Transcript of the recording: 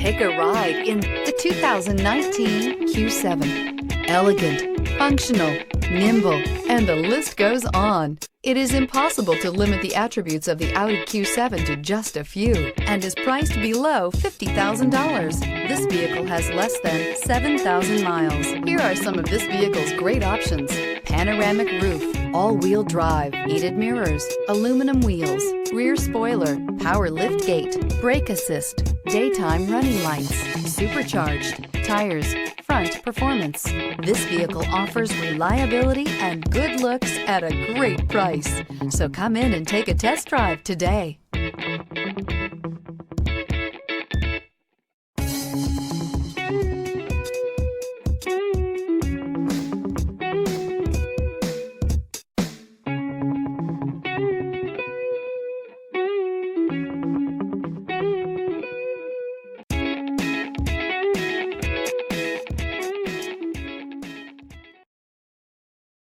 Take a ride in the 2019 Q7. Elegant, functional, nimble, and the list goes on. It is impossible to limit the attributes of the Audi Q7 to just a few and is priced below $50,000. This vehicle has less than 7,000 miles. Here are some of this vehicle's great options: panoramic roof, all-wheel drive, heated mirrors, aluminum wheels, rear spoiler, power lift gate, brake assist, daytime running lights, supercharged, tires, front performance. This vehicle offers reliability and good looks at a great price. So come in and take a test drive today.